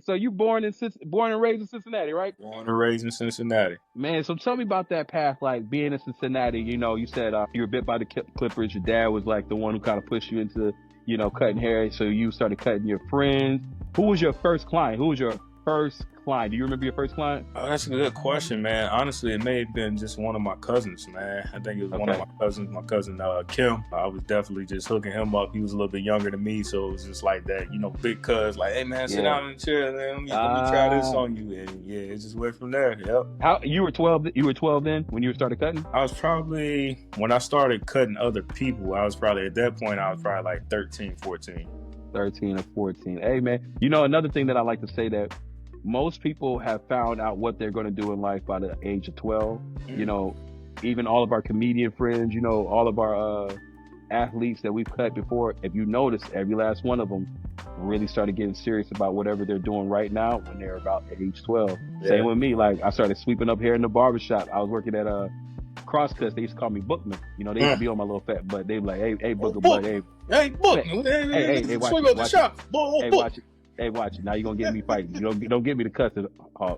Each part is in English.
So you born and raised in Cincinnati, right? Born and raised in Cincinnati. Man, so tell me about that path, like being in Cincinnati. You said you were bit by the Clippers. Your dad was like the one who kind of pushed you into, cutting hair. So you started cutting your friends. Who was your first client? Who was your first client? Do you remember your first client? Oh, that's a good question, man. Honestly, it may have been just one of my cousins, man. I think it was one of Okay. my cousin Kim. I was definitely just hooking him up. He was a little bit younger than me, so it was just like that, big cuz, like, hey, man, sit Yeah. down in the chair, man. Let me try this on you. And yeah, it just went from there. Yep. How you were 12? You were 12 then when you started cutting? I was probably, when I started cutting other people, I was probably, at that point, I was probably like 13, 14. 13 or 14. Hey, man. Another thing that I like to say that most people have found out what they're going to do in life by the age of 12. Even all of our comedian friends, all of our athletes that we've cut before, if you notice, every last one of them really started getting serious about whatever they're doing right now when they're about age 12. Yeah. Same with me. Like, I started sweeping up hair in the barbershop. I was working at Crosscuts. They used to call me Bookman. They used to be on my little fat butt. They be like, hey, Booker, Book. Hey, Bookman. Hey, watch the shop. Hey, watch it. Hey, watch it. Now you're going to get me fighting. You don't get me to cuss it.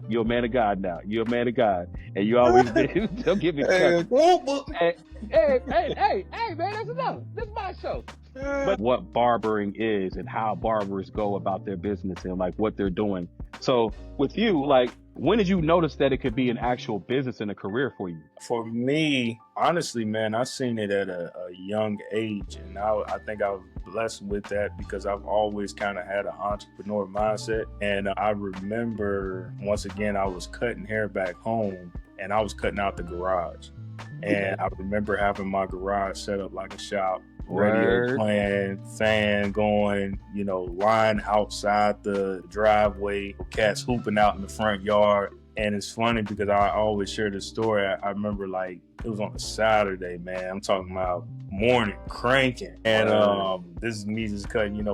You're a man of God now. You're a man of God. And you always don't get me to cuss. Hey, man, that's enough. This is my show. But what barbering is and how barbers go about their business and like what they're doing. So with you, like, when did you notice that it could be an actual business and a career for you? For me, honestly, man, I seen it at a young age, and I think I was blessed with that because I've always kind of had an entrepreneur mindset. And I remember, once again, I was cutting hair back home, and I was cutting out the garage. And I remember having my garage set up like a shop, radio playing, fan going, line outside the driveway, cats hooping out in the front yard. And it's funny because I always share this story. I remember, like, it was on a Saturday, man. I'm talking about morning, cranking. And this is me just cutting,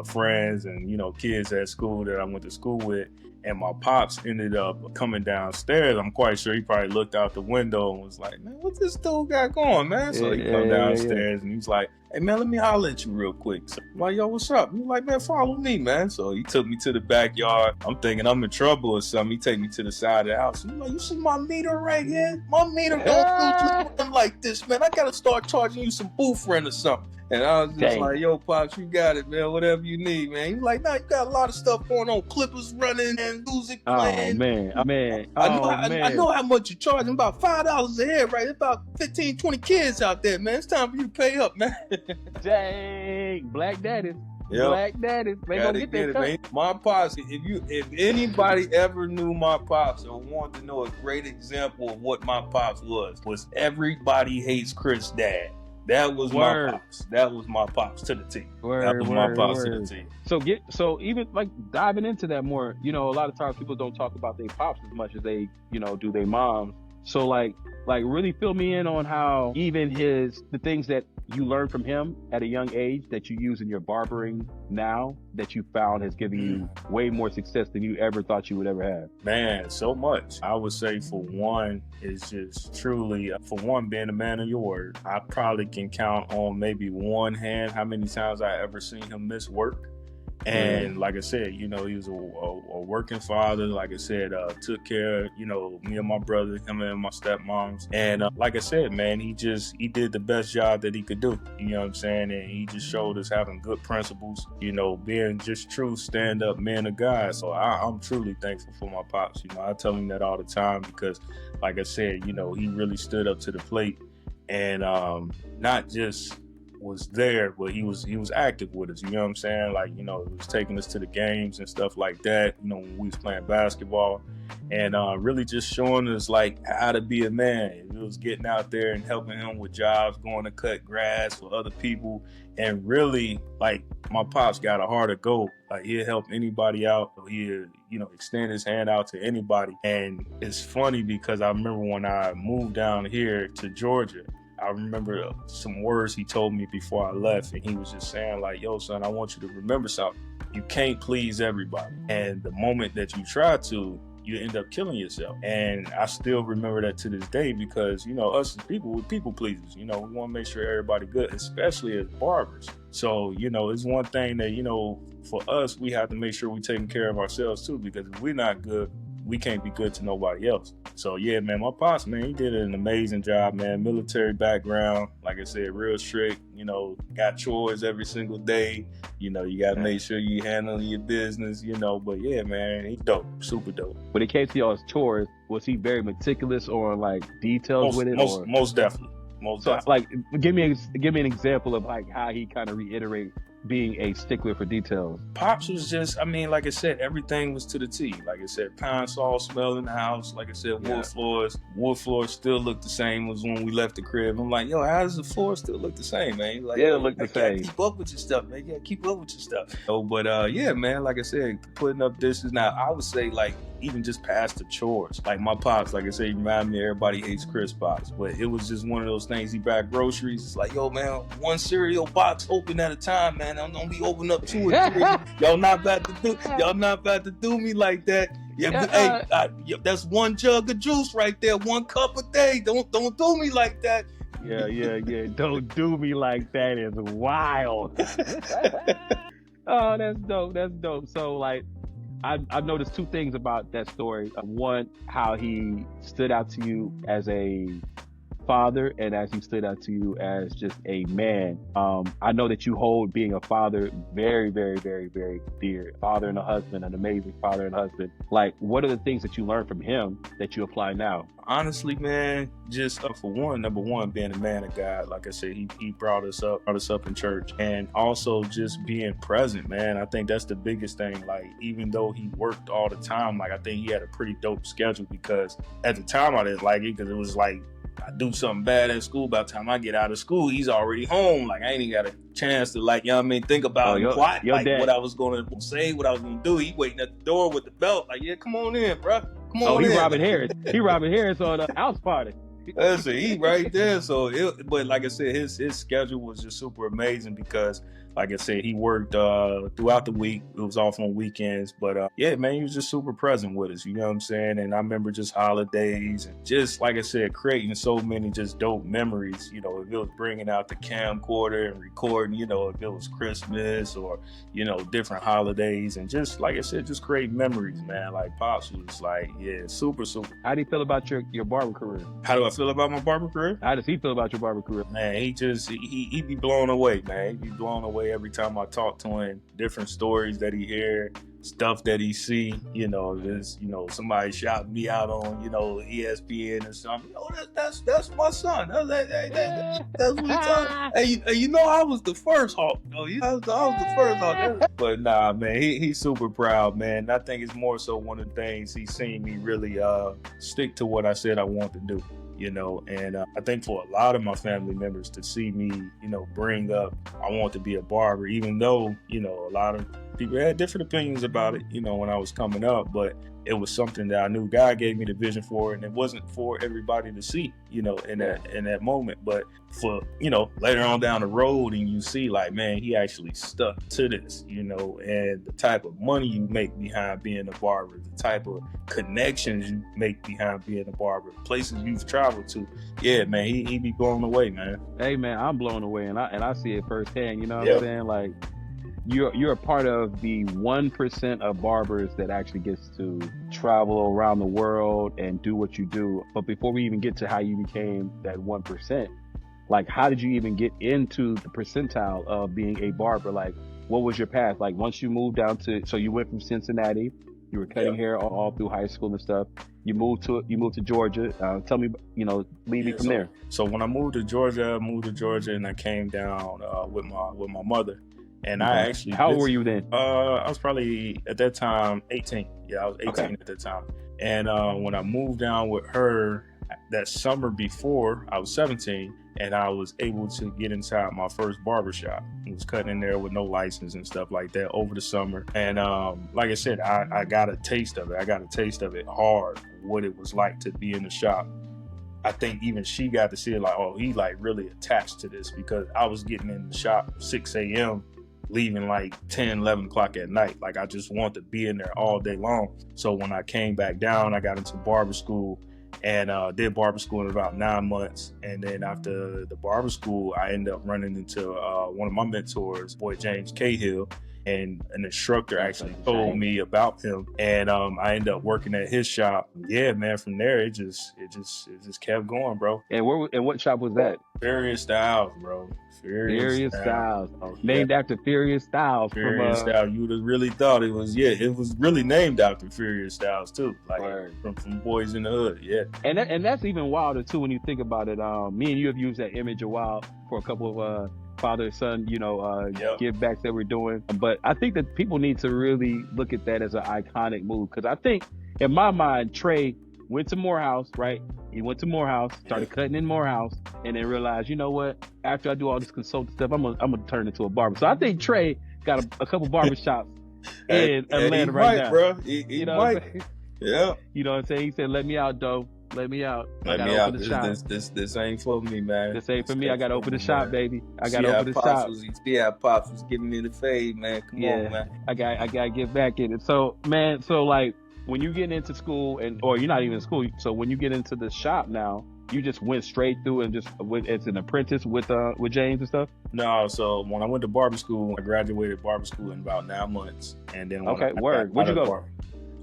friends and, kids at school that I went to school with. And my pops ended up coming downstairs. I'm quite sure he probably looked out the window and was like, man, what this dude got going, man? So he come downstairs and he's like, hey, man, let me holler at you real quick. So I'm like, yo, what's up? He's like, man, follow me, man. So he took me to the backyard. I'm thinking I'm in trouble or something. He take me to the side of the house. He's like, you see my meter right here? My meter don't do like this, man. I got to start charging you some booth rent or something. And I was just like, yo, Pops, you got it, man. Whatever you need, man. He's like, nah, you got a lot of stuff going on. Clippers running and music playing. Oh, man. I know how much you're charging. About $5 a head, right? There's about 15, 20 kids out there, man. It's time for you to pay up, man. Dang. Black daddies. Yep. Black daddies. They gonna get that cut. Man. My pops, if anybody ever knew my pops or wanted to know a great example of what my pops was everybody hates Chris' dad. That was my pops. That was my pops to the T. That was my pops to the T. So even like diving into that more, a lot of times people don't talk about their pops as much as they, do their moms. So like really fill me in on how even the things that you learned from him at a young age that you use in your barbering now that you found has given you way more success than you ever thought you would ever have. Man, so much. I would say for one is just truly, for one, being a man of your word. I probably can count on maybe one hand how many times I ever seen him miss work. And like I said, he was a working father. Like I said, took care of, me and my brother, him and my stepmoms. And like I said, man, he did the best job that he could do. You know what I'm saying? And he just showed us having good principles, being just true stand-up man of God. So I'm truly thankful for my pops. I tell him that all the time because, like I said, he really stood up to the plate and not just was there, but he was active with us, you know what I'm saying? Like, he was taking us to the games and stuff like that, when we was playing basketball, and really just showing us like how to be a man. It was getting out there and helping him with jobs, going to cut grass for other people, and really, like, my pops got a heart of gold. Like, he'll help anybody out. He'll, extend his hand out to anybody. And it's funny because I remember when I moved down here to Georgia, I remember some words he told me before I left, and he was just saying like, yo, son, I want you to remember something. You can't please everybody. And the moment that you try to, you end up killing yourself. And I still remember that to this day because, you know, us as people, we're people pleasers. You know, we want to make sure everybody good, especially as barbers. So, you know, it's one thing that, you know, for us, we have to make sure we're taking care of ourselves too, because if we're not good, we can't be good to nobody else. So yeah, man, my pops, man, he did an amazing job, man. Military background, like I said, real strict, you know, got chores every single day. You know, you got to make sure you handle your business, you know, but yeah, man, he's dope, super dope. When it came to y'all's chores, was he very meticulous on like details with it? Most definitely. Like, give me an example of like how he kind of reiterated being a stickler for details. Pops was just, I mean, like I said, everything was to the T. Like I said, pine saw smell in the house. Like I said, wood floors still look the same as when we left the crib. I'm like, yo, how does the floor still look the same, man? He's like, yeah, it look the same. Keep up with your stuff, man. Yeah, keep up with your stuff. Oh, but yeah, man, like I said, putting up dishes. Now, I would say like even just past the chores. Like my pops, like I said, he reminded me everybody hates crisp pops. But it was just one of those things. He bagged groceries. It's like, yo, man, one cereal box open at a time, man. I'm gonna be opening up 2 or 3. Y'all not about to do me like that. Yeah, hey, that's one jug of juice right there, 1 cup a day. Don't do me like that. Yeah. Don't do me like that is wild. Oh, that's dope. So like, I've noticed 2 things about that story. One, how he stood out to you as a father, and as he stood out to you as just a man. I know that you hold being a father very, very, very, very dear. Father and a husband, an amazing father and husband. Like, what are the things that you learned from him that you apply now? Honestly, man, just for one, number one, being a man of God. Like I said, he brought us up in church, and also just being present, man. I think that's the biggest thing. Like, even though he worked all the time, like I think he had a pretty dope schedule, because at the time I didn't like it, because it was like, I do something bad at school, by the time I get out of school, he's already home. Like, I ain't even got a chance to, like, you know what I mean, think about plot, like what I was going to say, what I was going to do. He waiting at the door with the belt, like, yeah, come on in, bro. Come on in. He Robin Harris. He Robin Harris on a house party. That's it. He right there. So, but like I said, his schedule was just super amazing, because like I said, he worked throughout the week. It was off on weekends. But yeah, man, he was just super present with us. You know what I'm saying? And I remember just holidays and just, like I said, creating so many just dope memories. You know, if it was bringing out the camcorder and recording, you know, if it was Christmas or, you know, different holidays. And just, like I said, just create memories, man. Like, Pops was like, yeah, super. How do you feel about your barber career? How do I feel about my barber career? How does he feel about your barber career? Man, he be blown away, man. He be blown away every time I talk to him. Different stories that he hear, stuff that he see. You know, there's, you know, somebody shouting me out on, you know, ESPN or something. Oh, that's my son. That's what he's talking. Hey, you know, I was the first Hawk. Oh, I was the first Hawk. But nah, man, he's super proud, man. I think it's more so one of the things he's seen me really stick to what I said I want to do. You know, and I think for a lot of my family members to see me, you know, bring up, I want to be a barber, even though, you know, a lot of people had different opinions about it, you know, when I was coming up, but it was something that I knew God gave me the vision for, and it wasn't for everybody to see, you know, in that moment. But for, you know, later on down the road, and you see like, man, he actually stuck to this, you know, and the type of money you make behind being a barber, the type of connections you make behind being a barber, places you've traveled to. Yeah, man, he be blown away, man. Hey, man, I'm blown away, and I see it firsthand. You know what I'm saying? Like, you're a part of the 1% of barbers that actually gets to travel around the world and do what you do. But before we even get to how you became that 1%, like, how did you even get into the percentile of being a barber? Like, what was your path? Like, once you moved down to, so you went from Cincinnati, you were cutting hair all through high school and stuff. You moved to Georgia. Tell me, you know, lead me from there. So when I moved to Georgia, and I came down with my mother. And I actually... How old were you then? I was probably, at that time, 18. Yeah, I was 18 at that time. And when I moved down with her that summer before, I was 17, and I was able to get inside my first barbershop. I was cutting in there with no license and stuff like that over the summer. And like I said, I got a taste of it. I got a taste of it hard, what it was like to be in the shop. I think even she got to see it like, oh, he like really attached to this, because I was getting in the shop 6 a.m., leaving like 10, 11 o'clock at night. Like, I just wanted to be in there all day long. So when I came back down, I got into barber school and did barber school in about 9 months. And then after the barber school, I ended up running into one of my mentors, boy James Cahill, and an instructor actually told me about him, and I ended up working at his shop. Yeah, man, from there it just kept going, bro. And what shop was that? Furious Styles, bro. Furious Styles. Oh, named after Furious Styles. Furious Styles. You would have really thought it was really named after Furious Styles too. Like from Boys in the Hood. Yeah. And that's even wilder too when you think about it. Me and you have used that image a while for a couple of father son, give backs that we're doing. But I think that people need to really look at that as an iconic move, because I think in my mind, Trey went to Morehouse, right? He went to Morehouse, started cutting in Morehouse, and then realized, you know what? After I do all this consulting stuff, I'm gonna turn into a barber. So I think Trey got a couple barbershops in Atlanta right now, bro. He might. Yeah. You know what I'm saying? He said, "Let me out, though. Let me out. Let me out. This ain't for me, man. This ain't for me. I gotta open the shop, baby. I gotta open the shop." Pops was giving me the fade, man. Come on, man. I gotta get back in it. So, man, like when you get into school, or you're not even in school, so when you get into the shop now, you just went straight through and just went as an apprentice with James and stuff? No, so when I went to barber school, I graduated barber school in about 9 months, and then where'd you go?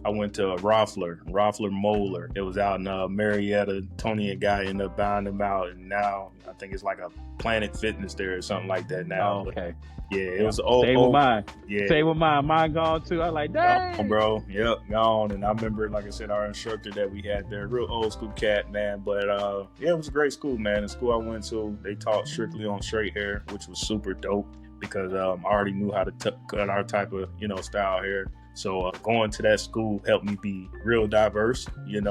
I went to Roffler Molar. It was out in Marietta. Tony and Guy ended up buying them out, and now I think it's like a Planet Fitness there or something like that now. Oh, okay. Yeah, it was old. Same with mine. Yeah. Same with mine. Mine gone too. I like, dang. Gone, bro. Yep, gone. And I remember, like I said, our instructor that we had there, real old school cat, man. But yeah, it was a great school, man. The school I went to, they taught strictly on straight hair, which was super dope because I already knew how to cut our type of, style hair. So going to that school helped me be real diverse, and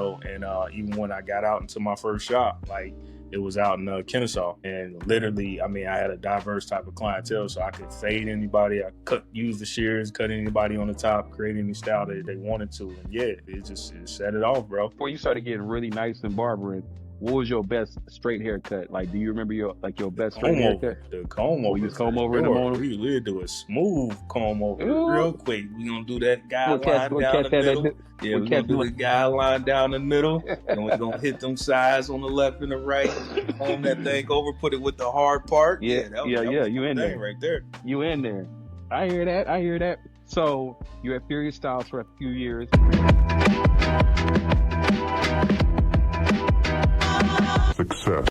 even when I got out into my first shop, like it was out in Kennesaw, and literally, I had a diverse type of clientele, so I could fade anybody, I use the shears, cut anybody on the top, create any style that they wanted to, and yeah, it set it off, bro. Before you started getting really nice in barbering, what was your best straight haircut? Like, do you remember your best straight haircut? The comb over. You just comb over in the morning? We'll do a smooth comb over real quick. We gonna do that guy line down the middle. Yeah, we're gonna do the guy line down the middle. And we're gonna hit them sides on the left and the right. Comb that thing over, put it with the hard part. Yeah. You in there. Right there. You in there. I hear that. So, you had Furious Styles for a few years. Success.